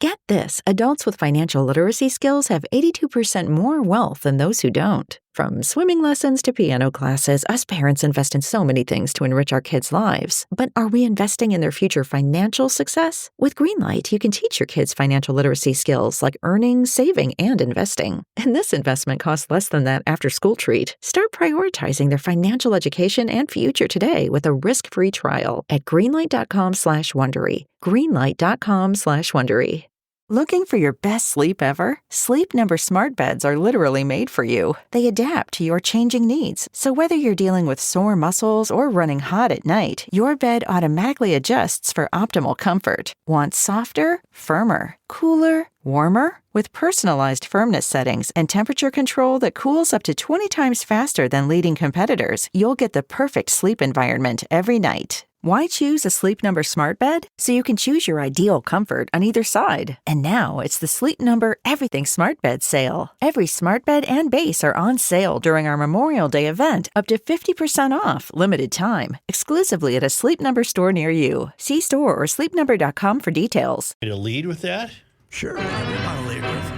Get this, adults with financial literacy skills have 82% more wealth than those who don't. From swimming lessons to piano classes, us parents invest in so many things to enrich our kids' lives. But are we investing in their future financial success? With Greenlight, you can teach your kids financial literacy skills like earning, saving, and investing. And this investment costs less than that after-school treat. Start prioritizing their financial education and future today with a risk-free trial at greenlight.com/Wondery. Greenlight.com/Wondery. Looking for your best sleep ever? Sleep Number smart beds are literally made for you. They adapt to your changing needs. So whether you're dealing with sore muscles or running hot at night, your bed automatically adjusts for optimal comfort. Want softer, firmer, cooler, warmer? With personalized firmness settings and temperature control that cools up to 20 times faster than leading competitors, you'll get the perfect sleep environment every night. Why choose a Sleep Number smart bed? So you can choose your ideal comfort on either side. And now it's the Sleep Number Everything Smart Bed sale. Every smart bed and base are on sale during our Memorial Day event, up to 50% off, limited time, exclusively at a Sleep Number store near you. See store or sleepnumber.com for details. To lead with that? Sure, whatever you want to lead with.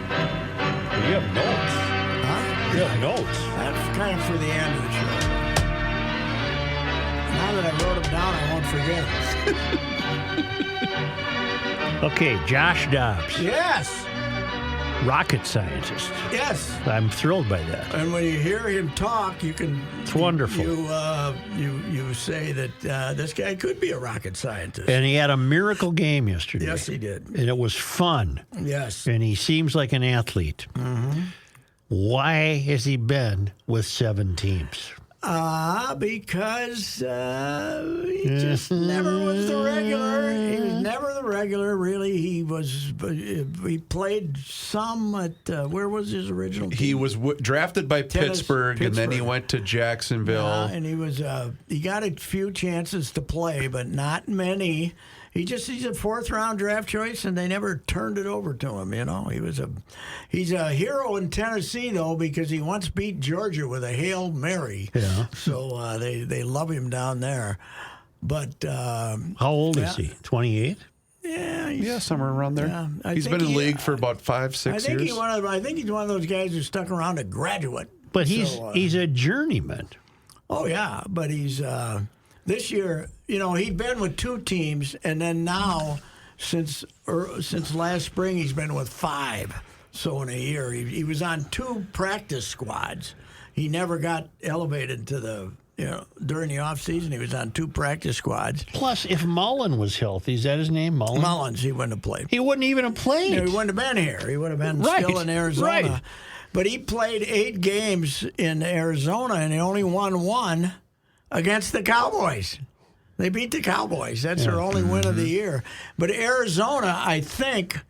You have notes. Huh? You have notes. That's kind of for the end of the show. Now that I wrote them down, I won't forget. Okay, Josh Dobbs. Yes. Rocket scientist. Yes. I'm thrilled by that. And when you hear him talk, you can. It's wonderful. You say that this guy could be a rocket scientist. And he had a miracle game yesterday. Yes, he did. And it was fun. Yes. And he seems like an athlete. Mm-hmm. Why has he been with 7 teams? Because he just never was the regular. He was never the regular, really. He played some at, where was his original team? He was drafted by Pittsburgh, and then he went to Jacksonville. And he got a few chances to play, but not many. He's a fourth-round draft choice, and they never turned it over to him. You know, he's a hero in Tennessee though, because he once beat Georgia with a Hail Mary. Yeah. So they love him down there. But how old is he? 28. Yeah, Somewhere around there. Yeah, he's been in the league for about 5-6 years. I think he's one of those guys who stuck around a graduate. But he's a journeyman. Oh yeah, but he's. This year, he'd been with 2 teams, and then now, since last spring, he's been with 5. So in a year, he was on 2 practice squads. He never got elevated to the, during the offseason, he was on 2 practice squads. Plus, if Mullen was healthy, is that his name, Mullen? Mullins, he wouldn't have played. He wouldn't even have played. He wouldn't have been here. He would have been still in Arizona. Right. But he played 8 games in Arizona, and he only won 1 against the Cowboys. They beat the Cowboys. That's their only win of the year. But Arizona, I think,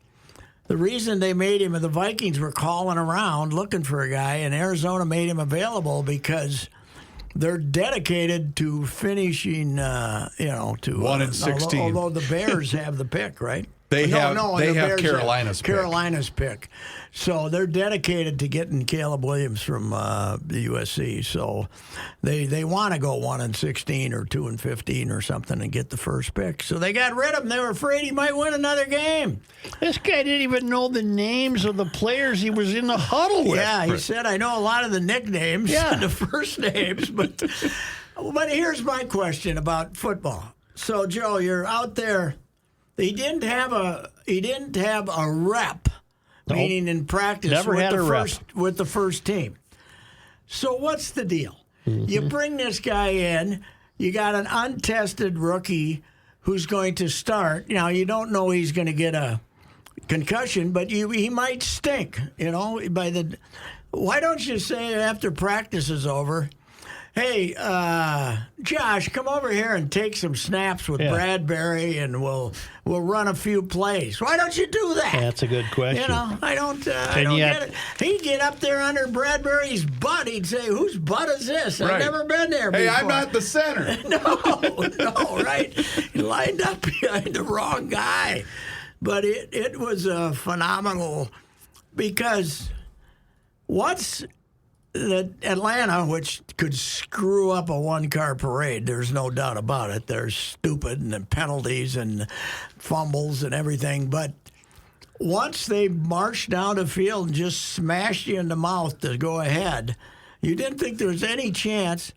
the reason they made him, the Vikings were calling around looking for a guy, and Arizona made him available because they're dedicated to finishing, to 1-16. Although the Bears have the pick, right? They have Bears Carolina's pick. Carolina's pick. So they're dedicated to getting Caleb Williams from the USC. So they want to go 1-16 or 2-15 or something and get the first pick. So they got rid of him. They were afraid he might win another game. This guy didn't even know the names of the players he was in the huddle with. Yeah, he said, I know a lot of the nicknames and the first names. But here's my question about football. So, Joe, you're out there. He didn't have a rep, meaning in practice with the first team. So what's the deal? Mm-hmm. You bring this guy in, you got an untested rookie who's going to start. Now you don't know he's going to get a concussion, but he might stink. Why don't you say after practice is over, hey, Josh, come over here and take some snaps with Bradbury, and we'll run a few plays. Why don't you do that? That's a good question. I don't get it. He'd get up there under Bradbury's butt. He'd say, "Whose butt is this? I've never been there before." Hey, I'm not the center. No, right? He lined up behind the wrong guy. But it was phenomenal because once that Atlanta, which could screw up a one-car parade, there's no doubt about it. They're stupid and the penalties and fumbles and everything. But once they marched down the field and just smashed you in the mouth to go ahead, you didn't think there was any chance.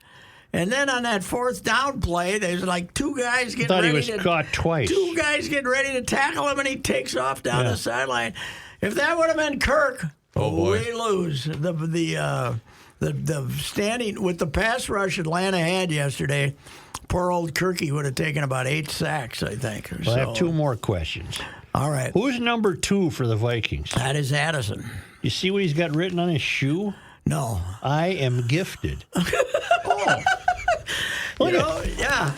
And then on that fourth down play, there's like two guys getting ready to... Thought he was caught twice. Two guys getting ready to tackle him, and he takes off down the sideline. If that would have been Kirk, we lose. The standing with the pass rush Atlanta had yesterday, poor old Kirky would have taken about 8 sacks, I think. Well, I have 2 more questions. All right. Who's number 2 for the Vikings? That is Addison. You see what he's got written on his shoe? No. I am gifted. Yeah.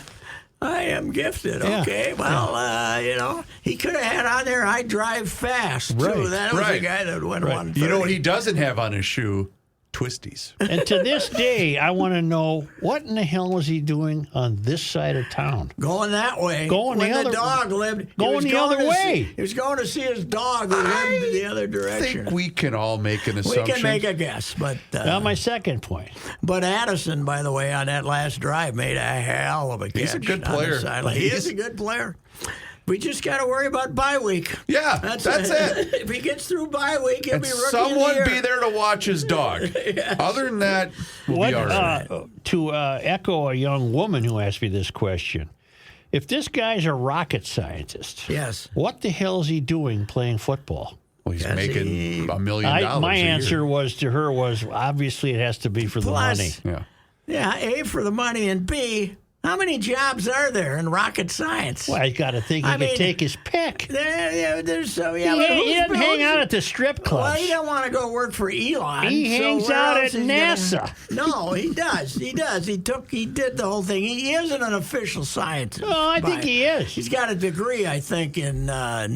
I am gifted. Yeah. Okay. Well, he could have had on there, I drive fast, too. Right. That was the guy that went 130. You know what he doesn't have on his shoe? Twisties. And to this day, I want to know what in the hell was he doing on this side of town? Going that way. Going when the other the dog lived. Going the other way. He was going to see his dog who lived the other I direction. think we can all make an assumption. We can make a guess, but Now, my second point. But Addison, by the way, on that last drive, made a hell of a catch. He's a good on the player. sideline. He is a good player. We just got to worry about bye week. Yeah, that's it. If he gets through bye week, he'll And be rookie someone of the year. be there to watch his dog. Yes. Other than that, we'll be all right. To echo a young woman who asked me this question, if this guy's a rocket scientist, Yes. what the hell is he doing playing football? Well, he's Yes, making $1 million My a year. answer was obviously it has to be for the Plus, money. Yeah. Yeah, A, for the money, and B, how many jobs are there in rocket science? Well, I got to think he I could mean, take his pick. There's so He doesn't hang out at the strip Well, clubs. he don't want to go work for Elon. He so hangs where out else at is NASA. No, he does. He does. He did the whole thing. He isn't an official scientist. Well, I think he is. He's got a degree, I think, in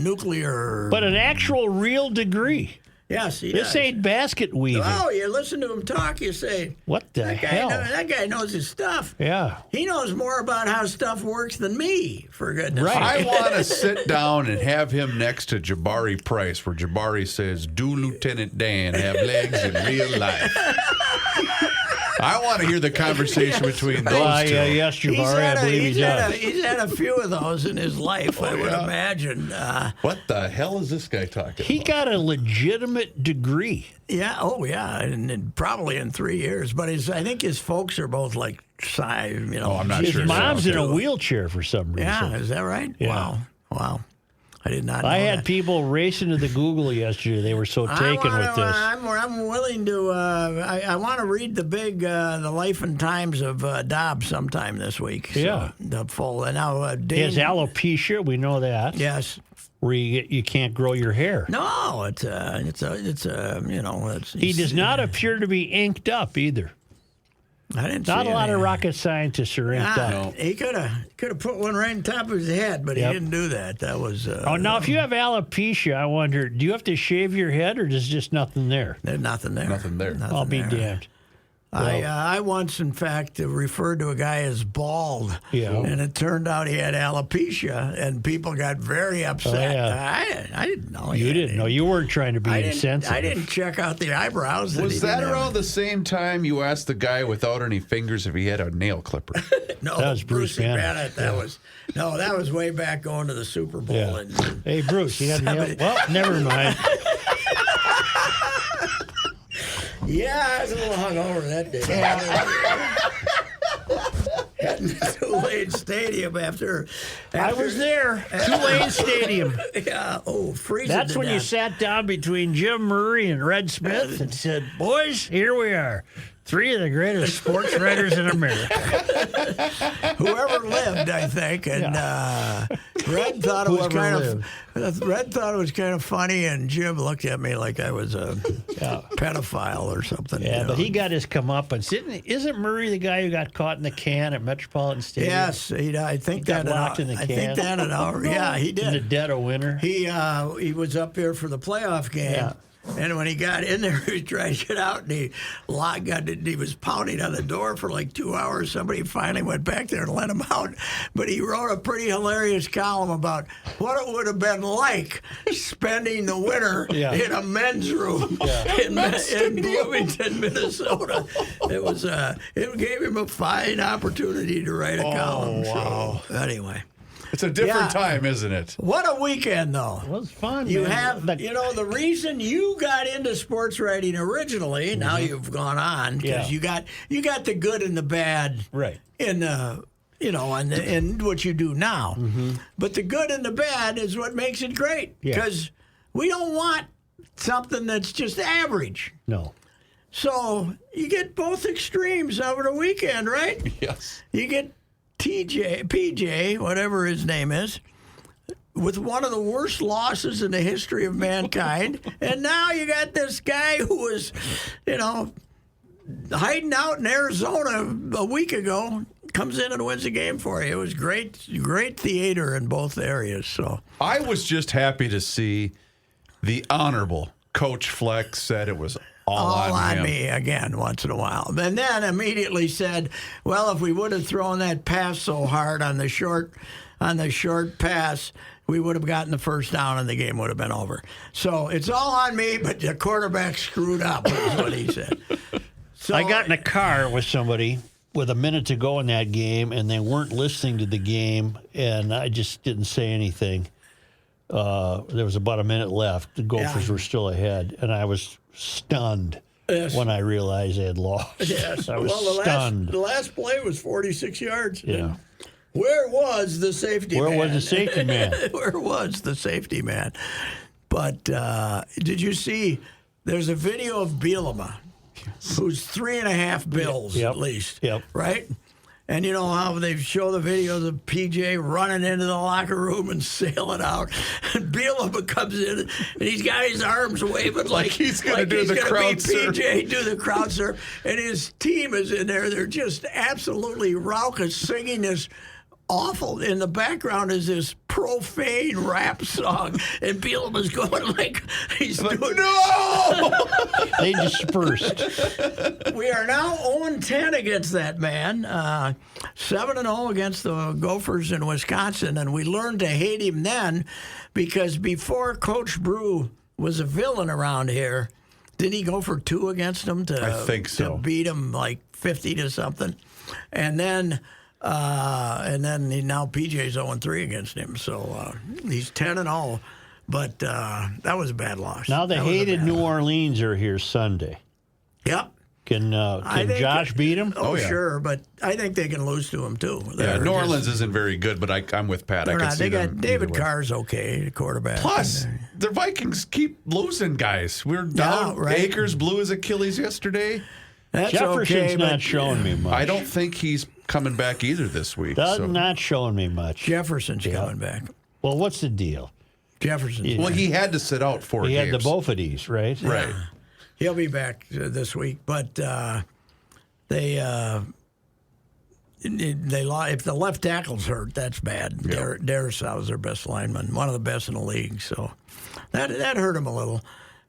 nuclear. But an actual real degree. Yes, he does. This ain't basket weaving. Oh, you listen to him talk, you say, What the hell? that guy knows his stuff. Yeah. He knows more about how stuff works than me, for goodness Right. sake. I want to sit down and have him next to Jabari Price, where Jabari says, "Do Lieutenant Dan have legs in real life?" I want to hear the conversation between those two. Yes, Jabari, I believe he does. He's had a few of those in his life, I would imagine. What the hell is this guy talking He about? got a legitimate degree. And probably in 3 years. But I think his folks are both like, I'm not His sure. mom's in a Okay. wheelchair for some reason. Yeah, is that right? Yeah. Wow. I did not know I had that. people racing to the Google yesterday. They were so taken with this. I'm willing to. I want to read the the life and times of Dobbs sometime this week. So, Yeah. the full. And now He Dane. has alopecia. We know that. Yes. Where you can't grow your hair. No, it's He does not appear to be inked up either. I didn't. Not see a lot any. of rocket scientists are inked up. No. He could have put one right on top of his head, but he didn't do that. That was. Oh, now if you have alopecia, I wonder, do you have to shave your head or there's just nothing there? There's nothing there. Nothing there. I'll be there. damned. I once, in fact, referred to a guy as bald, Yeah. and it turned out he had alopecia, and people got very upset. I didn't know. You didn't know. You weren't trying to be insensitive. I didn't check out the eyebrows. Was he that didn't around have. the same time you asked the guy without any fingers if he had a nail clipper? No, That was Bruce Banner. That was way back going to the Super Bowl. Yeah. And, Hey, Bruce, you got nail? Well, never mind. yeah, I was a little hungover that day. Heading to Tulane Stadium after I was there. Tulane Stadium. Yeah, freezing. That's to when you death. sat down between Jim Murray and Red Smith and said, boys, here we are. 3 of the greatest sports writers in America. Whoever lived, I think, and Red thought it was Whoever Red thought it was kind of funny, and Jim looked at me like I was a pedophile or something. Yeah, you know. but he got his comeuppance. Isn't Murray the guy who got caught in the can at Metropolitan Stadium? Yes, I think got that locked in the I can. think that an hour. Yeah, he In the did. dead of winter. He was up here for the playoff game. Yeah. And when he got in there, he tried to get out, and he was pounding on the door for like 2 hours. Somebody finally went back there and let him out. But he wrote a pretty hilarious column about what it would have been like spending the winter in a men's room in Bloomington, Minnesota. It gave him a fine opportunity to write a column. wow. So, anyway. It's a different time, isn't it? What a weekend, though. It was fun. You man. have, the reason you got into sports writing originally. Now you've gone on because you got the good and the bad, right? In in what you do now. But the good and the bad is what makes it great because we don't want something that's just average. No. So you get both extremes over the weekend, right? Yes. You get PJ, whatever his name is, with one of the worst losses in the history of mankind. And now you got this guy who was, hiding out in Arizona a week ago, comes in and wins the game for you. It was great theater in both areas. So I was just happy to see the honorable Coach Fleck said it was all on him. Me again once in a while. And then immediately said, well, if we would have thrown that pass so hard on the short pass, we would have gotten the first down and the game would have been over. So it's all on me, but the quarterback screwed up, is what he said. So I got in a car with somebody with a minute to go in that game, and they weren't listening to the game, and I just didn't say anything. There was about a minute left. The Gophers were still ahead, and I was stunned when I realized they had lost. Yes. I was stunned. The last play was 46 yards. Yeah. Where was the safety man? Where was the safety man? Where was the safety man? But did you see there's a video of Bielema, who's 3.5 bills at least, right? And you know how they show the videos of PJ running into the locker room and sailing out. And Bielema comes in, and he's got his arms waving like he's going to do the crowd surf. PJ do the crowd surf. And his team is in there. They're just absolutely raucous, singing this awful. In the background is this profane rap song. And Bielema's going like he's doing... No! They dispersed. We are now 0-10 against that man, 7-0 against the Gophers in Wisconsin, and we learned to hate him then because before Coach Brew was a villain around here, did he go for 2 against them I think so. to beat him like 50 to something? And then now PJ's 0-3 against him, so he's 10-0. But that was a bad loss. Now the hated New Orleans are here Sunday. Yep. Can Josh beat him? Oh, sure, but I think they can lose to him too. New Orleans isn't very good, but I'm with Pat. I can see they got them David either way. Carr's okay, the quarterback. Plus, the Vikings keep losing guys. We're down. right. Akers blew his Achilles yesterday. That's Jefferson's okay, not showing me much. I don't think he's coming back either this week. Not showing me much. Jefferson's coming back. Well, what's the deal? Jefferson's Well, he had to sit out 4 He games. had the Boffides, right? Right. He'll be back this week, but they if the left tackle's hurt, that's bad. Yep. Darrisaw's their best lineman, one of the best in the league. So that hurt him a little.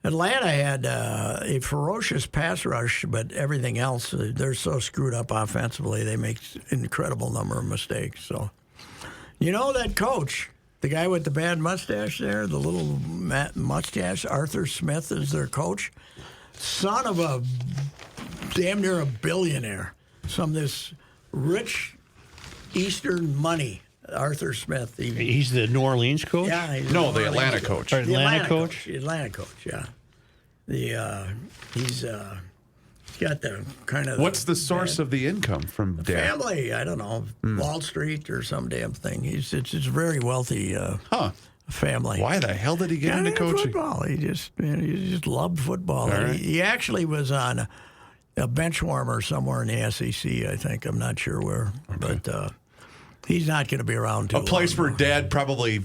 Atlanta had a ferocious pass rush, but everything else, they're so screwed up offensively, they make an incredible number of mistakes. So, that coach, the guy with the bad mustache there, the little mustache, Arthur Smith is their coach, son of a damn near a billionaire, some of this rich Eastern money. Arthur Smith. He's the New Orleans coach? Yeah. No, the Atlanta coach. Or Atlanta coach? The Atlanta coach, yeah. He's got the kind of... What's the source of the income from Dad? Family, I don't know, Wall Street or some damn thing. It's a very wealthy family. Why the hell did he get into coaching? Football. He just loved football. Right. He actually was on a bench warmer somewhere in the SEC, I think. I'm not sure where. Okay. But he's not going to be around too long. A place where Dad probably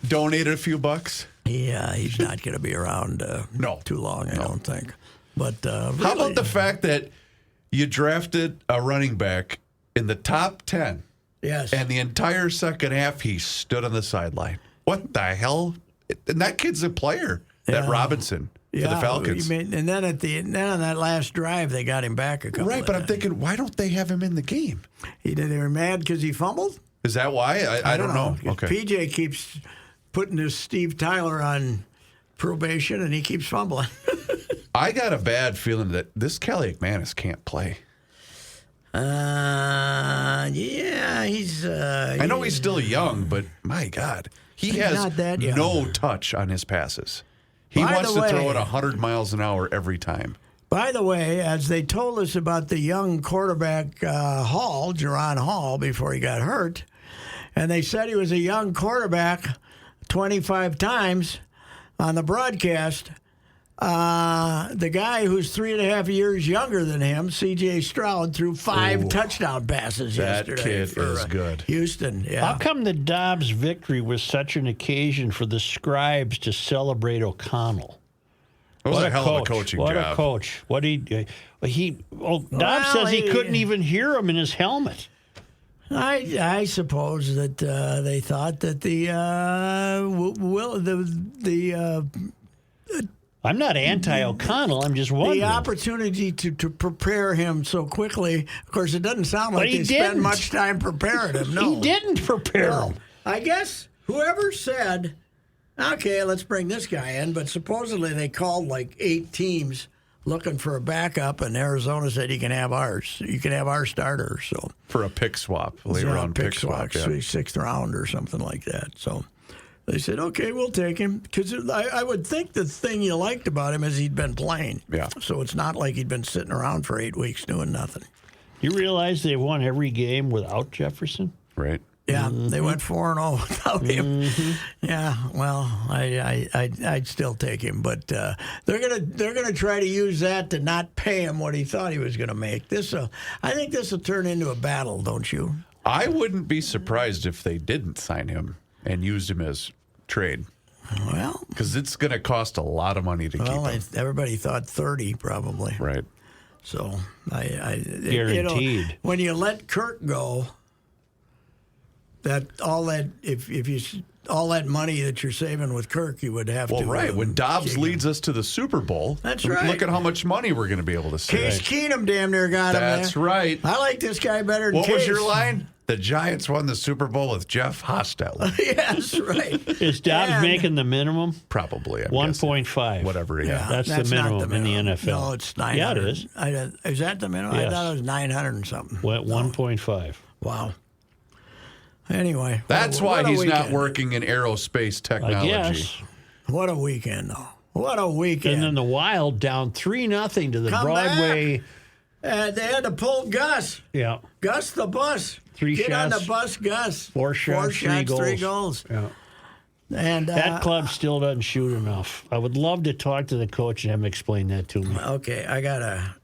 donated a few bucks? Yeah, he's not going to be around too long, I don't think. But really, how about the fact that you drafted a running back in the top 10? Yes. And the entire second half, he stood on the sideline. What the hell? And that kid's a player, that Robinson, for the Falcons. And then on that last drive, they got him back a couple Right, of but I'm times. thinking, why don't they have him in the game? They were mad because he fumbled? Is that why? I don't know. Okay. PJ keeps putting this Steve Tyler on probation, and he keeps fumbling. I got a bad feeling that this Kelly McManus can't play. Yeah, he's. I know he's still young, but my God, he He's has not that young. no touch on his passes. He By wants the to throw way- it 100 miles an hour every time. By the way, as they told us about the young quarterback Hall, Jerron Hall, before he got hurt, and they said he was a young quarterback 25 times on the broadcast. The guy who's 3.5 years younger than him, C.J. Stroud, threw 5 touchdown passes That yesterday. kid for, is good. Houston, How yeah. come the Dobbs victory was such an occasion for the scribes to celebrate O'Connell? It was a hell of a coaching what job. What a coach! What Dobbs Well, says he couldn't even hear him in his helmet. I suppose that they thought that I'm not anti-O'Connell. I'm just wondering. the opportunity to prepare him so quickly. Of course, it doesn't sound like he they spent didn't. much time preparing him. No, He didn't prepare No. him. I guess whoever said, okay, let's bring this guy in, but supposedly they called like 8 teams looking for a backup, and Arizona said you can have ours. You can have our starter. So For a pick swap, late round pick swap. Yeah. 6th round or something like that. So they said, okay, we'll take him. Because I would think the thing you liked about him is he'd been playing. Yeah. So it's not like he'd been sitting around for 8 weeks doing nothing. You realize they won every game without Jefferson? Right. Yeah, they went 4-0 without him. Yeah, well, I'd still take him, but they're gonna try to use that to not pay him what he thought he was gonna make. I think this will turn into a battle, don't you? I wouldn't be surprised if they didn't sign him and used him as trade. Well, Because it's going to cost a lot of money to keep him. everybody thought 30 probably. Right. So Guaranteed. when you let Kirk go, all that money that you're saving with Kirk, you would have Well, to. right. When Dobbs kick him. leads us to the Super Bowl, That's look right. at how much money we're going to be able to save. Case Keenum damn near got him. That's there. right. I like this guy better than What was Case. your line? The Giants won the Super Bowl with Jeff Hostetler. Yes, right. Is Dobbs And- making the minimum? Probably. I'm guessing. 1.5. Whatever, yeah. That's the not minimum in the NFL. No, it's 900. Yeah, it is. Is that the minimum? Yes. I thought it was 900 and something. Went 1.5. Wow. Anyway. That's what why a he's not weekend. working in aerospace I technology. guess. What a weekend, though. What a weekend. And then the Wild down 3-0 to the Come Broadway. They had to pull Gus. Yeah. Gus the bus. 3 Get on shots. the bus, Gus. 4 shots, 3 goals. 3 goals. Yeah. And That club still doesn't shoot enough. I would love to talk to the coach and have him explain that to me. Okay, I gotta.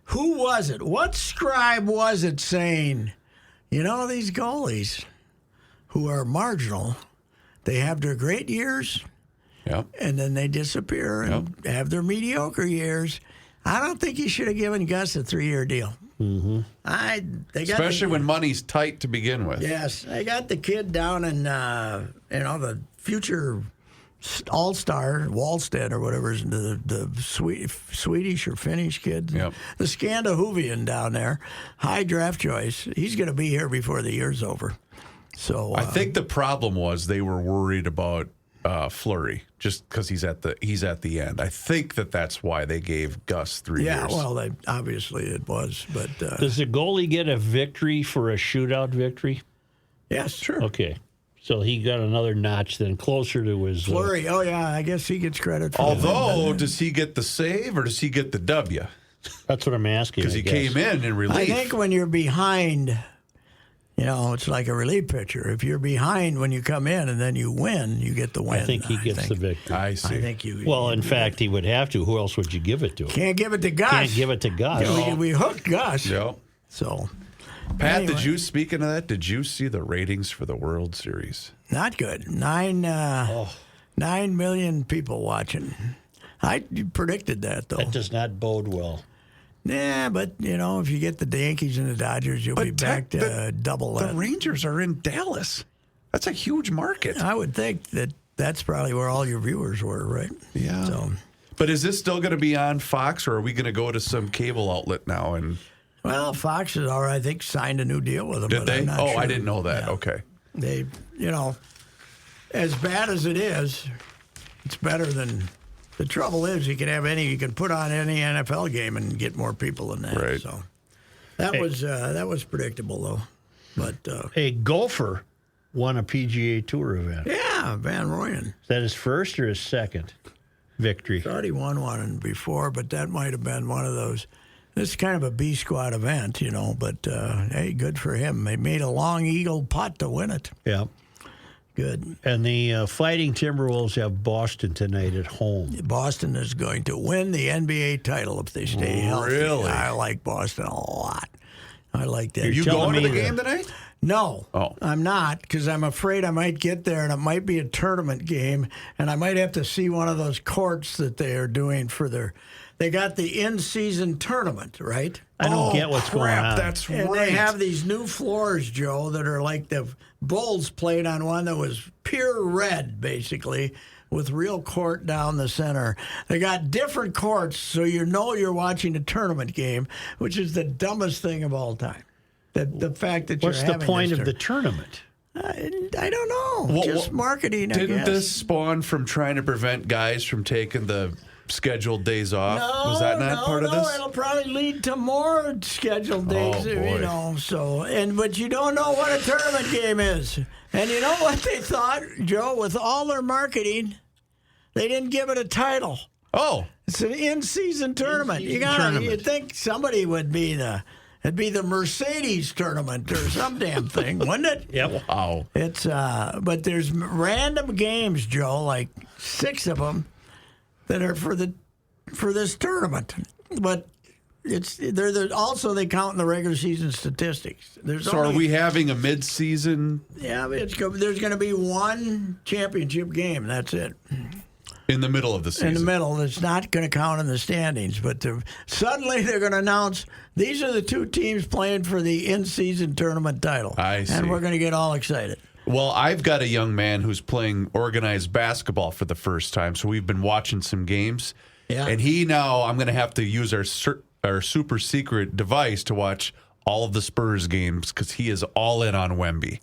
Who was it? What scribe was it saying? You know, these goalies who are marginal, they have their great years Yep. and then they disappear and have their mediocre years. I don't think you should have given Gus a 3-year deal. Mm-hmm. Especially when money's tight to begin with. Yes, they got the kid down in the future all-star Wallstead or whatever is the Swedish or Finnish kid. Yep. The Scandinavian down there, high draft choice. He's going to be here before the year's over. So I think the problem was they were worried about Fleury just because he's at the end. I think that's why they gave Gus 3 yeah, years. well, obviously it was, but Does the goalie get a victory for a shootout victory? yes, Sure. Okay. So he got another notch then closer to his. Fleury. Oh yeah, I guess he gets credit for that. Although, does he get the save or does he get the W? That's what I'm asking. Because he came in relief. I think when you're behind, it's like a relief pitcher. If you're behind when you come in and then you win, you get the win. I think he gets the victory. I see. I think you. Well, in fact, he would have to. Who else would you give it to? Can't give it to Gus. Can't give it to Gus. We hooked Gus. Yep. So, Pat, anyway. speaking of that, did you see the ratings for the World Series? Not good. 9 million people watching. I predicted that, though. That does not bode well. Yeah, but, if you get the Yankees and the Dodgers, you'll be back to double The that. Rangers are in Dallas. That's a huge market. I would think that's probably where all your viewers were, right? Yeah. So, But is this still going to be on Fox, or are we going to go to some cable outlet now? And well, Fox has already, I think, signed a new deal with them. did but they? I'm not Oh, sure. I didn't know that. Yeah. Okay. They, as bad as it is, it's better than. The trouble is, you can put on any NFL game and get more people than that. Right. So, That was predictable though. But a golfer won a PGA Tour event. yeah, Van Rooyen. Is that his first or his second victory? Thought he won one before, but that might have been one of those. This is kind of a B squad event, But hey, good for him. They made a long eagle putt to win it. Yeah. Good. And the Fighting Timberwolves have Boston tonight at home. Boston is going to win the NBA title if they stay healthy. Really? I like Boston a lot. I like that. Are you telling going to me the that- game tonight? No, Oh. I'm not, because I'm afraid I might get there and it might be a tournament game, and I might have to see one of those courts that they are doing for their. They got the in-season tournament, right? I don't get what's going on. That's And right. they have these new floors, Joe, that are like the Bulls played on one that was pure red, basically, with real court down the center. They got different courts, so you're watching a tournament game, which is the dumbest thing of all time. The fact that What's you're the having point this of the tournament? I don't know. Just marketing, I Didn't guess. this spawn from trying to prevent guys from taking the scheduled days off? Was that not part of this? It'll probably lead to more scheduled days, boy. but you don't know what a tournament game is. And you know what they thought, Joe, with all their marketing, they didn't give it a title. Oh, It's an in-season tournament. You'd think somebody would be it'd be the Mercedes tournament or some damn thing, wouldn't it? Yep. wow. It's but there's random games, Joe, like 6 of them that are for this tournament. But also they count in the regular season statistics. So are we having a mid-season Yeah, there's going to be one championship game. That's it. in the middle of the season? In the middle, it's not going to count in the standings. But suddenly they're going to announce these are the 2 teams playing for the in-season tournament title. I see. And we're going to get all excited. Well, I've got a young man who's playing organized basketball for the first time, so we've been watching some games. Yeah. And I'm going to have to use our super secret device to watch all of the Spurs games because he is all in on Wemby.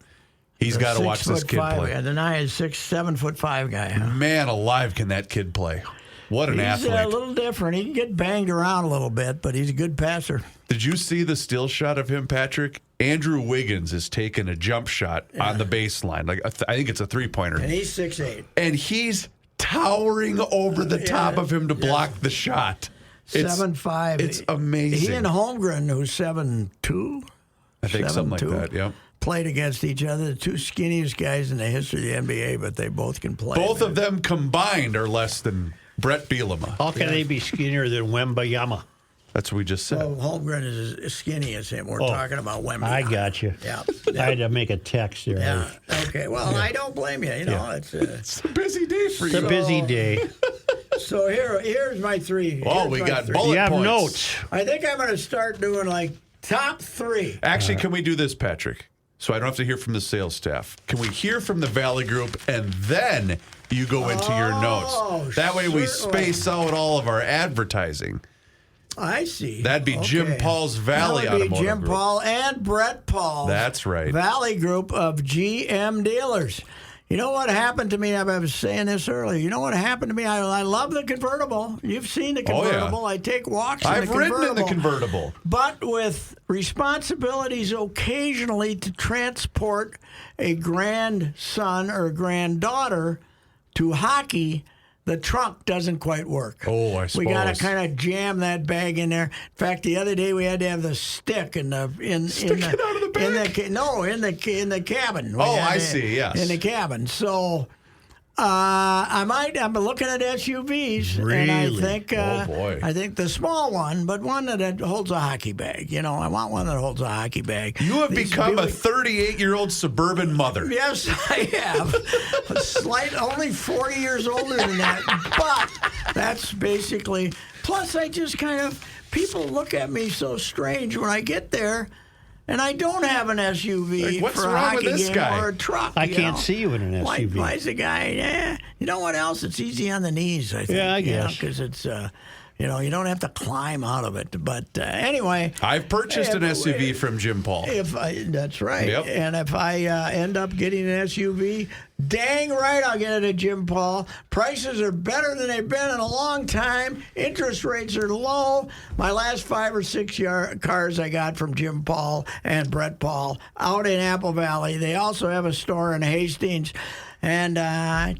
He's got to watch this kid 6'5" play. And the guy is 7'5" guy. Huh? Man alive, can that kid play? What an He's athlete. a little different. He can get banged around a little bit, but he's a good passer. Did you see the still shot of him, Patrick? Andrew Wiggins is taking a jump shot on the baseline. I think it's a three-pointer. And he's 6'8". And he's towering over the top of him to block the shot. 7'5". It's amazing. He and Holmgren, who's 7'2", I think something like 7'2", that, yeah. played against each other. The 2 skinniest guys in the history of the NBA, but they both can play. Both of them combined are less than Brett Bielema. How can they be skinnier than Wembayama? That's what we just said. Well, Holmgren is as skinny as him. We're talking about Wemby. I got you. Yeah. I had to make a text there. Yeah. Okay. Well, I don't blame you. It's It's a busy day for It's you. a busy day. so here's my 3. Oh, Here's we my got 3. bullet You have points. notes. I think I'm going to start doing like top 3. Actually, can we do this, Patrick? So I don't have to hear from the sales staff. Can we hear from the Valley Group and then you go into your notes? That way we certainly. space out all of our advertising. I see. That'd be Jim Paul's Valley That would be Automotive Jim Group. Paul and Brett Paul. That's right. Valley Group of GM dealers. You know what happened to me? I was saying this earlier. You know what happened to me? I love the convertible. You've seen the Oh, yeah. convertible. I take walks in I've the ridden convertible. in the convertible. But with responsibilities occasionally to transport a grandson or granddaughter to hockey, the trunk doesn't quite work. Oh, I We got to suppose. kind of jam that bag in there. In fact, the other day we had to have the stick in the out of the back? in the cabin. We Oh, had I to- see, yes. in the cabin. So I'm looking at SUVs, and I Really? think Oh, boy. I think the small one, but one that holds a hockey bag. You know, I want one that holds a hocky bag. You have These become a Buick- 38-year-old suburban mother. Yes, I have. Only 40 years older than that, but that's basically. Plus, I just kind of people look at me so strange when I get there, and I don't have an SUV Like, what's for a wrong with hockey this game guy? or a truck. I you can't know? see you in an Why SUV. is the guy? You know what else? It's easy on the knees. I think. Yeah, I guess. because it's. You know, you don't have to climb out of it. But anyway, I've purchased an SUV from Jim Paul. That's right. Yep. And if I end up getting an SUV, dang right I'll get it at Jim Paul. Prices are better than they've been in a long time. Interest rates are low. My last 5 or 6 cars I got from Jim Paul and Brett Paul out in Apple Valley. They also have a store in Hastings. And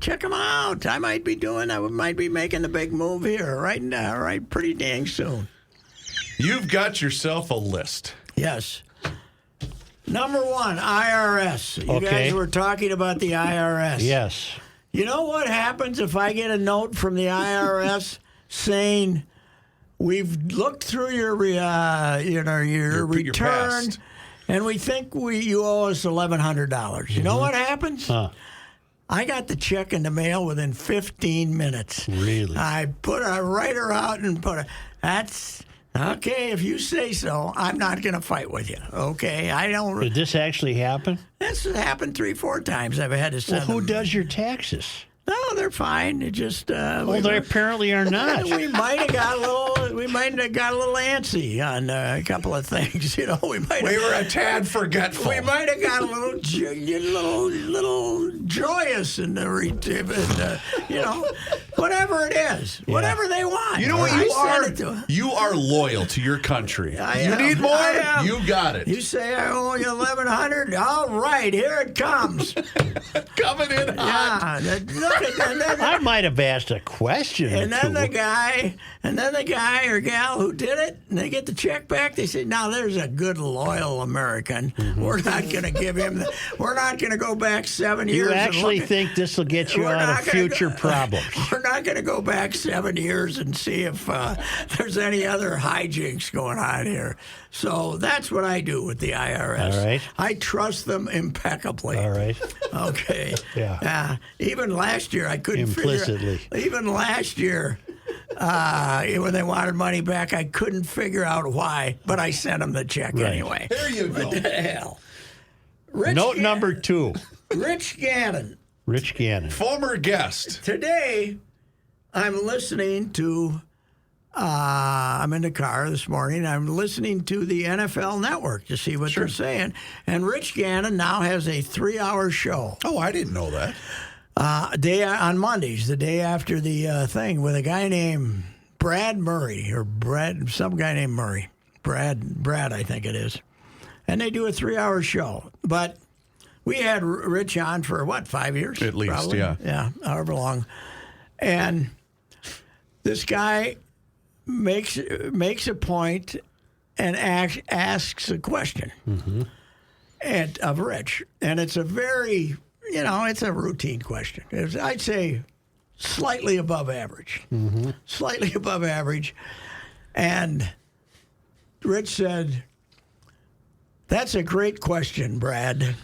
check them out. I might be making the big move here right pretty dang soon. You've got yourself a list. Yes. Number 1, IRS. You guys were talking about the IRS. Yes. You know what happens if I get a note from the IRS saying we've looked through your return past. and we think you owe us $1,100. You know what happens? I got the check in the mail within 15 minutes. Really? I write her out and that's okay. If you say so, I'm not going to fight with you. Okay, I don't. Did this actually happen? This has happened 3-4 times. I've had to send. Well, who them. does your taxes? No, they're fine. It just. Well, they apparently are not. We might have got a little. We might have got a little antsy on a couple of things. You know, we were a tad forgetful. We might have got a little joyous in the you know, whatever it is, whatever they want. You know what you are? You are loyal to your country. You need more? You got it. You say I owe you $1,100. All right, here it comes. Coming in hot. Yeah. I might have asked a question. And or then two. the guy or gal who did it, and they get the check back. They say, "Now there's a good loyal American. We're not going to give him. We're not going to go back 7 years. You actually think this will get you out of future problems? We're not going to go back 7 years and see if there's any other hijinks going on here. So that's what I do with the IRS. All right. I trust them impeccably. All right. Okay. Yeah. Even last year, I couldn't Implicitly. Even last year, when they wanted money back, I couldn't figure out why, but I sent them the check anyway. There you go. What the hell? Note number 2. Rich Gannon. Rich Gannon. Former guest. Today, I'm listening to. I'm in the car this morning. I'm listening to the NFL Network to see what they're saying. And Rich Gannon now has a 3-hour show. Oh, I didn't know that. On Mondays, the day after the thing, with a guy named Brad Murray, some guy named Murray. Brad, I think it is. And they do a 3-hour show. But we had Rich on for, 5 years? At least, probably? yeah. Yeah, however long. And this guy makes a point and asks a question of Rich. And it's a very, it's a routine question. I'd say slightly above average. Slightly above average. And Rich said, "That's a great question, Brad."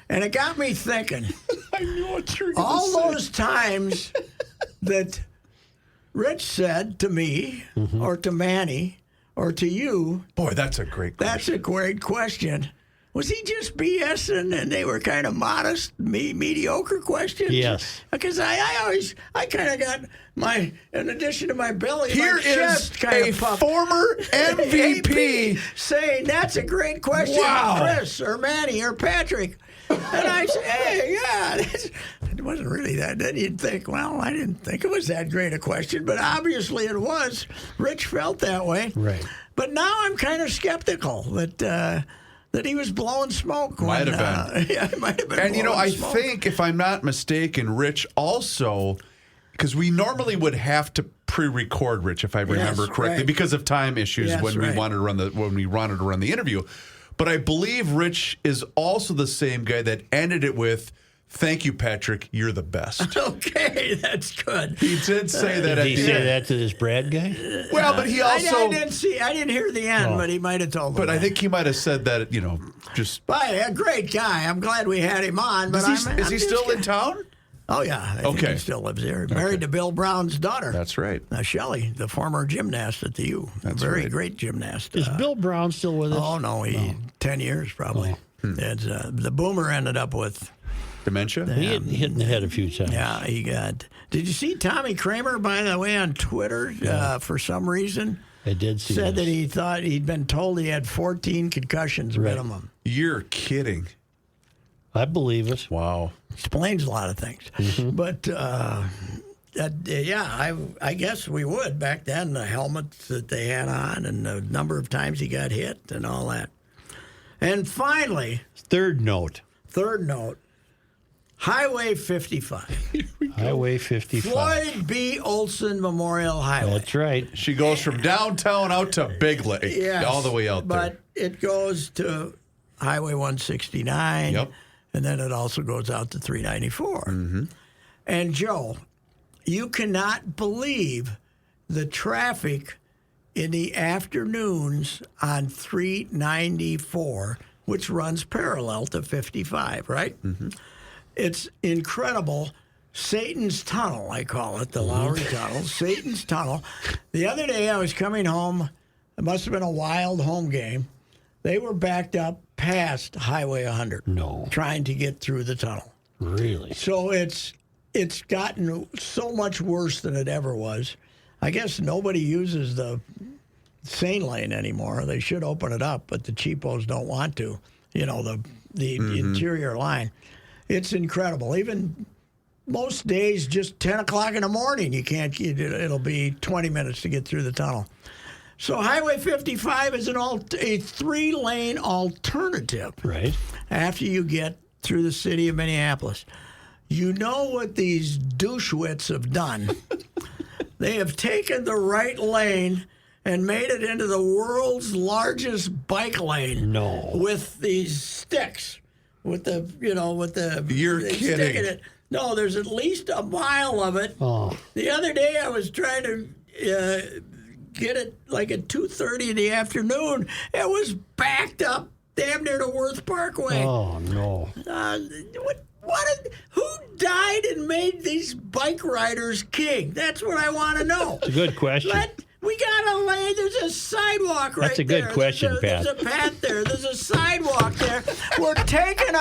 And it got me thinking. I knew what you were going all to say. those times that Rich said to me or to Manny or to you, Boy, that's a great question. "That's a great question." Was he just BSing and they were kind of modest, mediocre questions? Yes. Because I kind of got in addition to my belly, Here my is chest kind a of puffed. former MVP saying, "That's a great question, Wow. Chris or Manny or Patrick." And I say, "Hey, yeah, it wasn't really that." Then you'd think, well, I didn't think it was that great a question, but obviously it was. Rich felt that way. Right. But now I'm kind of skeptical that he was blowing smoke. Might have been. Yeah, it might have been. And, blowing I smoke. think, if I'm not mistaken, Rich also, because we normally would have to pre-record Rich, if I remember correctly, right. because of time issues Yes, when we right. wanted to run the interview. But I believe Rich is also the same guy that ended it with, "Thank you, Patrick. You're the best." Okay, that's good. He did say that Did at he the say end. that to this Brad guy? Well, but he also. I didn't hear the end, but he might have told me. But I think he might have said that, just. But a great guy. I'm glad we had him on. But Is he still in town? Oh yeah, I think he still lives there. Married to Bill Brown's daughter. That's right. Shelley, the former gymnast at the U. That's Very right. great gymnast. Is Bill Brown still with us? Oh no, 10 years probably. The boomer ended up with. Dementia? He hit in the head a few times. Yeah, he got. Did you see Tommy Kramer, by the way, on Twitter for some reason? I did see Said this. that he thought he'd been told he had 14 concussions minimum. You're kidding. I believe it. Wow. Explains a lot of things. But, I guess we would back then, the helmets that they had on and the number of times he got hit and all that. And finally, Third note. Highway 55. Highway 55. Floyd B. Olson Memorial Highway. That's right. She goes from downtown out to Big Lake, Yes, all the way out there. But it goes to Highway 169, Yep. and then it also goes out to 394. And, Joe, you cannot believe the traffic in the afternoons on 394, which runs parallel to 55, right? It's incredible. Satan's Tunnel, I call it, the Lowry Tunnel, Satan's Tunnel. The other day I was coming home. It must have been a Wild home game. They were backed up past Highway 100. No. Trying to get through the tunnel. Really? So it's gotten so much worse than it ever was. I guess nobody uses the Sane Lane anymore. They should open it up, but the cheapos don't want to. You know, the interior line. It's incredible. Even most days, just 10 o'clock in the morning, you can't. It'll be 20 minutes to get through the tunnel. So Highway 55 is a 3-lane alternative. Right. After you get through the city of Minneapolis. You know what these douchewits have done? They have taken the right lane and made it into the world's largest bike lane. No. With these sticks. With the. You're they kidding. stick it in. No, there's at least a mile of it. Oh. The other day I was trying to get it like at 2:30 in the afternoon. It was backed up damn near to Worth Parkway. Oh, no. Who died and made these bike riders king? That's what I want to know. It's a good question. We got a lane. There's a sidewalk right there. That's a good question, Pat. There's a path there. There's a sidewalk there. We're taking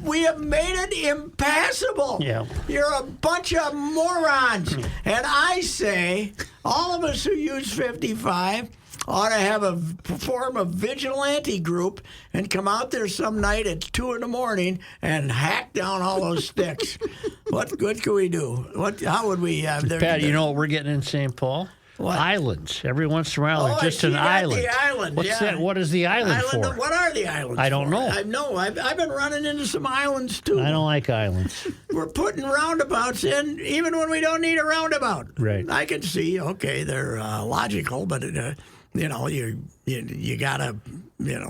we have made it impassable. Yeah. You're a bunch of morons. And I say, all of us who use 55 ought to have a form of vigilante group and come out there some night at 2 in the morning and hack down all those sticks. What good can we do? How would we have Pat, you know what we're getting in St. Paul? What? Islands. Every once in a while, Oh, just I an see that, island. the island, What's yeah. that? What is the island for? What are the islands I don't for? know. I know. I've been running into some islands, too. I don't like islands. We're putting roundabouts in even when we don't need a roundabout. Right. I can see, okay, they're logical, but, you got to,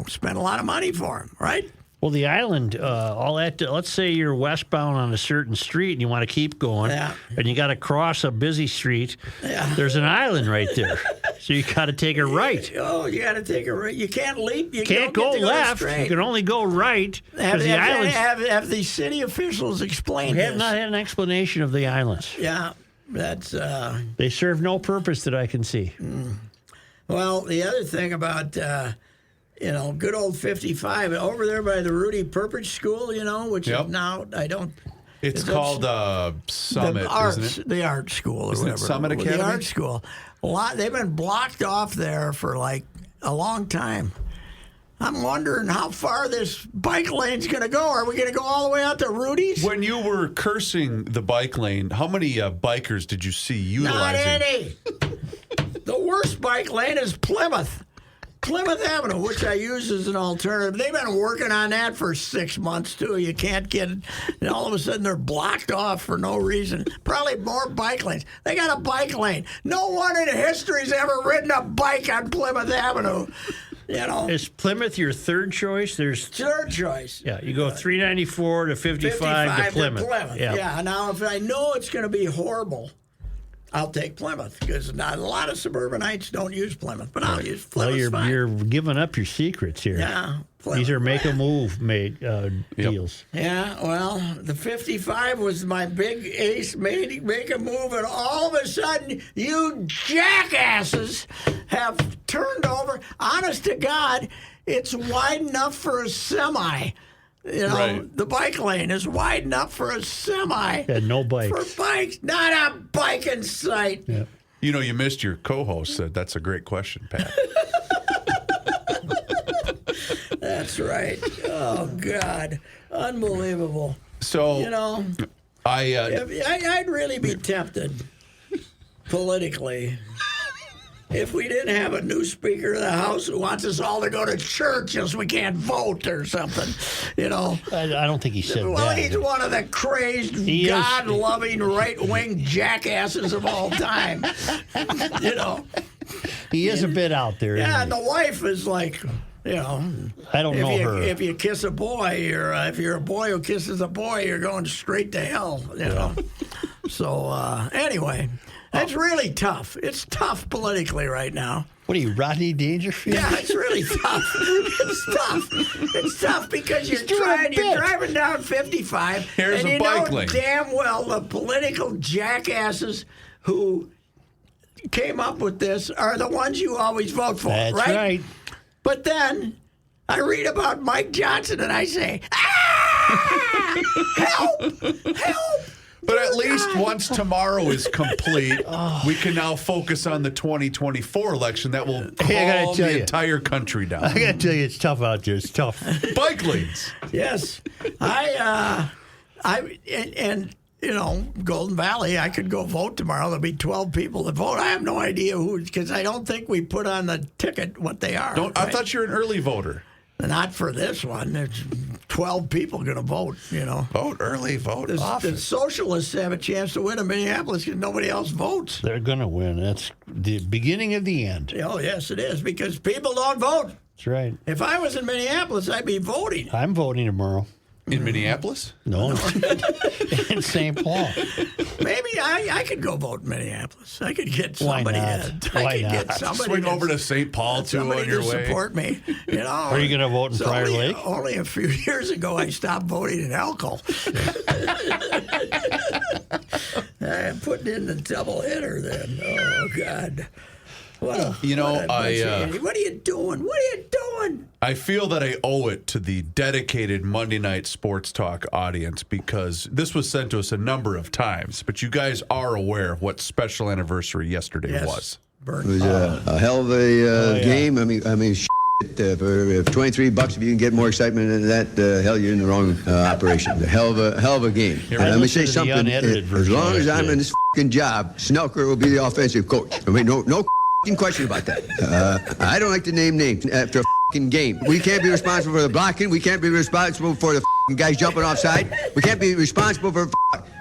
spend a lot of money for them, right? Well, the island, all that. Let's say you're westbound on a certain street and you want to keep going, Yeah. and you got to cross a busy street. Yeah. There's an island right there, so you got to take a right. Oh, you got to take a right. You can't leap. You Can't don't go get to left. straight. You can only go right because the islands. Have the city officials explained We have this? not had an explanation of the islands. Yeah, that's. They serve no purpose that I can see. Well, the other thing about, good old 55, over there by the Rudy Perpich School, which Yep. is now, It's called Summit, the arts, isn't it? the art school or Isn't it whatever. Summit The Academy? art school. They've been blocked off there for like a long time. I'm wondering how far this bike lane's going to go. Are we going to go all the way out to Rudy's? When you were cursing the bike lane, how many bikers did you see Not utilizing? any. The worst bike lane is Plymouth Avenue, which I use as an alternative. They've been working on that for 6 months, too. You can't get it. And all of a sudden, they're blocked off for no reason. Probably more bike lanes. They got a bike lane. No one in history's ever ridden a bike on Plymouth Avenue. Is Plymouth your third choice? There's Third choice. Yeah, you go 394 to 55 to Plymouth. Yeah. Now, if I know it's going to be horrible, I'll take Plymouth because not a lot of suburbanites don't use Plymouth, but I'll use Plymouth. Well, you're giving up your secrets here. Yeah, Plymouth. These are make a move deals. Yeah, well, the 55 was my big ace, make a move, and all of a sudden, you jackasses have turned over. Honest to God, it's wide enough for a semi. Right. The bike lane is wide enough for a semi. Had no bikes. For bikes, not a bike in sight. Yeah. You know, you missed your co-host said that's a great question, Pat. That's right. Oh, God. Unbelievable. So, I'd really be tempted politically if we didn't have a new Speaker of the House who wants us all to go to church as we can't vote or something, I don't think he said Well, that. he's one of the crazed, He is. God-loving, right-wing jackasses of all time. He is a bit out there. Yeah, and isn't the wife is like, I don't know her. If you kiss a boy, or if you're a boy who kisses a boy, you're going straight to hell. So anyway, it's really tough. It's tough politically right now. What are you, Rodney Dangerfield? Yeah, it's really tough. It's tough. It's tough because you're doing a bit. driving down 55, Here's and a you bike know lane. damn well the political jackasses who came up with this are the ones you always vote for. That's right. But then I read about Mike Johnson and I say, help! Help! But at least once tomorrow is complete, we can now focus on the 2024 election that will Hey, I gotta calm tell the you. entire country down. I got to tell you, it's tough out there. It's tough. Bike lanes. Yes. Golden Valley, I could go vote tomorrow. There'll be 12 people that vote. I have no idea who, because I don't think we put on the ticket what they are. I right? thought you were an early voter. Not for this one. There's 12 people going to vote, Vote early, vote often. The socialists have a chance to win in Minneapolis because nobody else votes. They're going to win. That's the beginning of the end. Oh, yes, it is, because people don't vote. That's right. If I was in Minneapolis, I'd be voting. I'm voting tomorrow. In Minneapolis? No, in St. Paul. Maybe I could go vote in Minneapolis. I could get Why somebody not? to Why get not? somebody Swing over to St. Paul, too, somebody on your to way. support me. Are you going to vote in Prior Lake? Only a few years ago, I stopped voting in Elko. I'm putting in the double hitter then. Oh, God. What are you doing? What are you doing? I feel that I owe it to the dedicated Monday Night Sports Talk audience because this was sent to us a number of times, but you guys are aware of what special anniversary yesterday was. It was a hell of a game. I mean, for $23, if you can get more excitement than that, hell, you're in the wrong operation. A hell of a game. I Let me say listened to the something. unedited As version long as I'm yesterday. in this fucking job, Snelker will be the offensive coach. I mean, no question about that. I don't like to name names after a fucking game. We can't be responsible for the blocking. We can't be responsible for the fucking guys jumping offside. We can't be responsible for.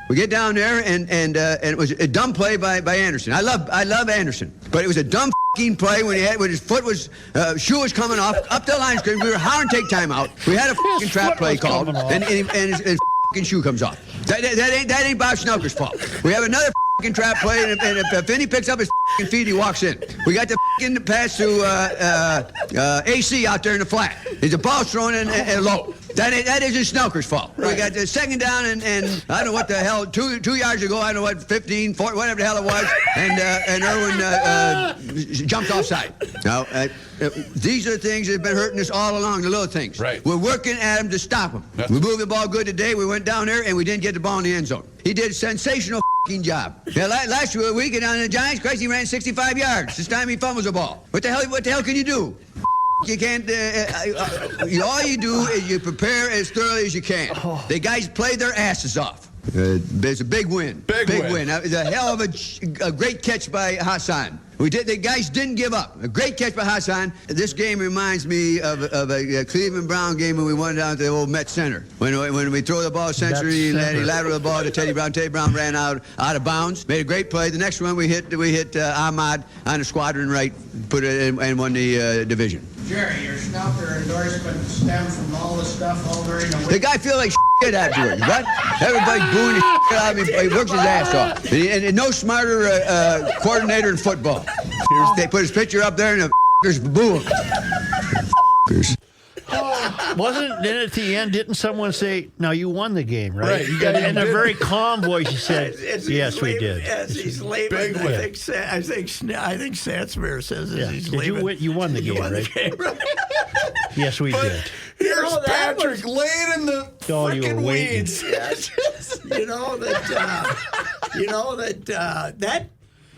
We get down there and it was a dumb play by Anderson. I love Anderson, but it was a dumb fucking play when his foot was shoe was coming off up the line screen. We were hollering take timeout. We had a fucking trap play called, and his fucking shoe comes off. That ain't Bob Schnelker's fault. We have another fucking trap play, and if Finney picks up his fucking feet, he walks in. We got the fucking pass to AC out there in the flat. There's a ball thrown in low. That isn't Snelker's fault. Right. We got the second down, and I don't know what the hell, 2 yards ago, I don't know what, 15, 40, whatever the hell it was, and Irwin jumped offside. Now, these are the things that have been hurting us all along, the little things. Right. We're working at them to stop them. Yep. We moved the ball good today. We went down there, and we didn't get the ball in the end zone. He did a sensational fucking job. Now, last week down the Giants, Christ, he ran 65 yards. This time he fumbles the ball. What the hell can you do? You can't. All you do is you prepare as thoroughly as you can. The guys played their asses off. It's a big win. Big win. It was a hell of a great catch by Hassan. The guys didn't give up. A great catch by Hassan. This game reminds me of a Cleveland Brown game when we went down to the old Met Center. When we throw the ball century, he lateral the ball to Teddy Brown. Teddy Brown ran out of bounds. Made a great play. The next one we hit Ahmad on the squadron right, put it in, and won the division. Jerry, your Snelker endorsement stemmed from all the stuff over in The guy feels like shit afterwards. What? Everybody's booing the shit out of him. He works his ass off. And no smarter coordinator in football. They put his picture up there and the f***ers boo him. Then at the end, didn't someone say, "Now you won the game, right?" Right, you guys in a did. very calm voice, you said, "Yes, we did." As he's leaving, Big win. I think Sansmere says as Yeah. he's Did leaving. you won the game, won the right? game, right? Yes, we did. You're know, that Patrick laying in the Oh, you were freaking waiting. weeds. That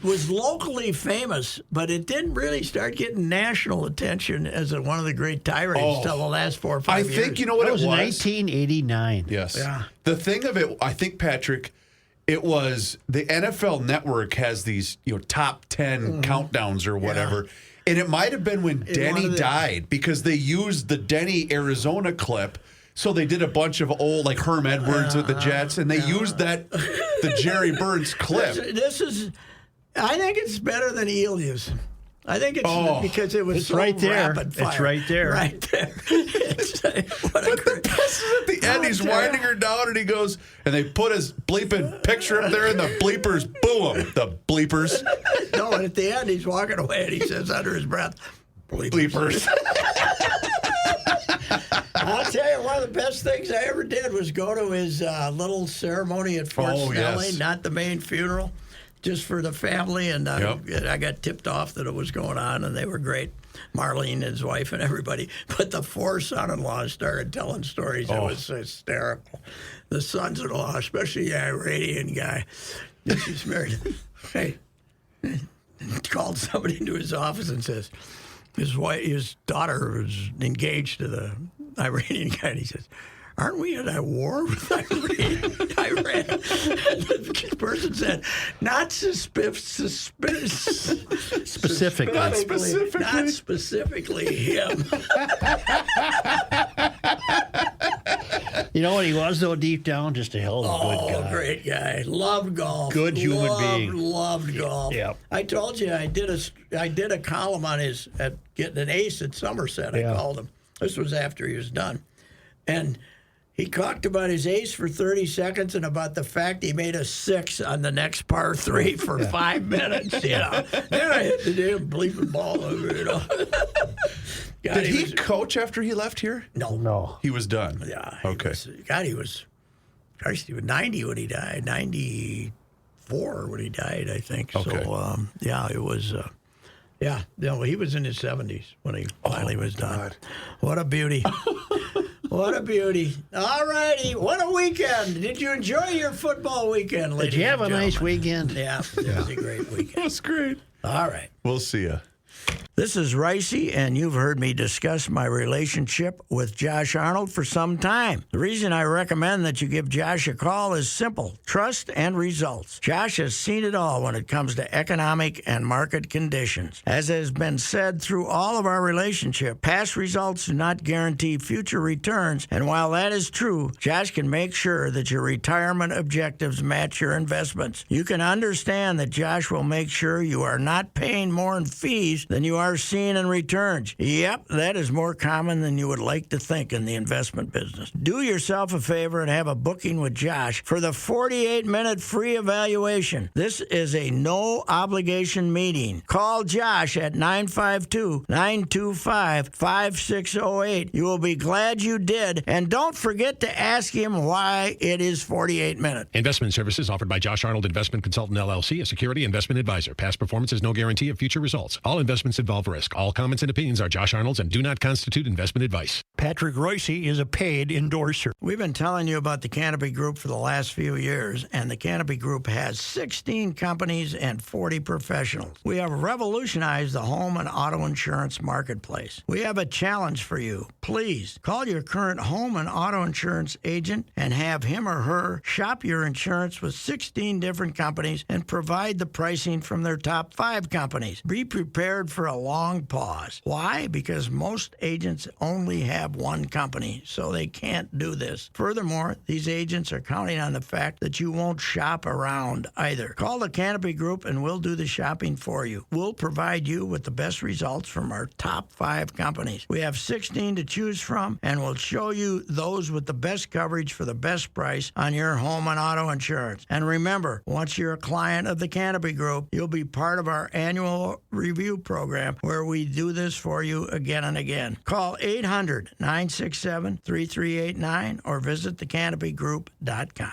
was locally famous, but it didn't really start getting national attention as one of the great tirades till the last 4 or 5 I years. think you know what That it was was. 1989. Yes. Yeah. The thing of it, I think, Patrick, it was the NFL Network has these top 10 countdowns or whatever. And it might have been when Denny died because they used the Denny, Arizona clip. So they did a bunch of old, like Herm Edwards with the Jets, and they used the Jerry Burns clip. I think it's better than Elias. I think it's because it was It's so right there. rapid fire. It's right there. Right there. But the best is at the end, he's winding her down, and he goes, and they put his bleeping picture up there, and the bleepers, boom, the bleepers. No, and at the end, he's walking away, and he says under his breath, Bleepers. I'll tell you, one of the best things I ever did was go to his little ceremony at Fort Snelling, not the main funeral, just for the family. And I got tipped off that it was going on, and they were great. Marlene and his wife and everybody. But the 4 son-in-laws started telling stories. It was hysterical. The sons-in-law, especially the Iranian guy that she's married. Hey, called somebody into his office and says, his daughter was engaged to the Iranian guy, and he says, "Aren't we at a war with Iran?" And the person said, "Not specifically. Not specifically him." You know what he was, though, deep down? Just a hell of a good guy. Great guy. Loved golf. Good human being. Loved golf. Yeah. I told you I did a column on his at getting an ace at Somerset. I called him. This was after he was done, and he talked about his ace for 30 seconds and about the fact he made a 6 on the next par 3 for 5 minutes. Then I hit the damn bleeping ball over. God, Did he coach after he left here? No. He was done. Yeah. Okay. He was 90 when he died. 94 when he died, I think. Okay. So, it was. He was in his 70s when he finally was done. What a beauty. What a beauty. All righty. What a weekend. Did you enjoy your football weekend, ladies Did you have and a nice gentlemen? weekend? Yeah, it was a great weekend. That's great. All right. We'll see you. This is Ricey, and you've heard me discuss my relationship with Josh Arnold for some time. The reason I recommend that you give Josh a call is simple: trust and results. Josh has seen it all when it comes to economic and market conditions. As has been said through all of our relationship, past results do not guarantee future returns, and while that is true, Josh can make sure that your retirement objectives match your investments. You can understand that Josh will make sure you are not paying more in fees than you are seeing in returns. Yep, that is more common than you would like to think in the investment business. Do yourself a favor and have a booking with Josh for the 48-minute free evaluation. This is a no-obligation meeting. Call Josh at 952-925-5608. You will be glad you did, and don't forget to ask him why it is 48 minutes. Investment services offered by Josh Arnold Investment Consultant LLC, a security investment advisor. Past performance is no guarantee of future results. All investments involve risk. All comments and opinions are Josh Arnold's and do not constitute investment advice. Patrick Royce is a paid endorser. We've been telling you about the Canopy Group for the last few years, and the Canopy Group has 16 companies and 40 professionals. We have revolutionized the home and auto insurance marketplace. We have a challenge for you. Please call your current home and auto insurance agent and have him or her shop your insurance with 16 different companies and provide the pricing from their top 5 companies. Be prepared for a long pause. Why? Because most agents only have one company, so they can't do this. Furthermore, these agents are counting on the fact that you won't shop around either. Call the Canopy Group and we'll do the shopping for you. We'll provide you with the best results from our top 5 companies. We have 16 to choose from, and we'll show you those with the best coverage for the best price on your home and auto insurance. And remember, once you're a client of the Canopy Group, you'll be part of our annual review program where we do this for you again and again. Call 800-967-3389 or visit thecanopygroup.com.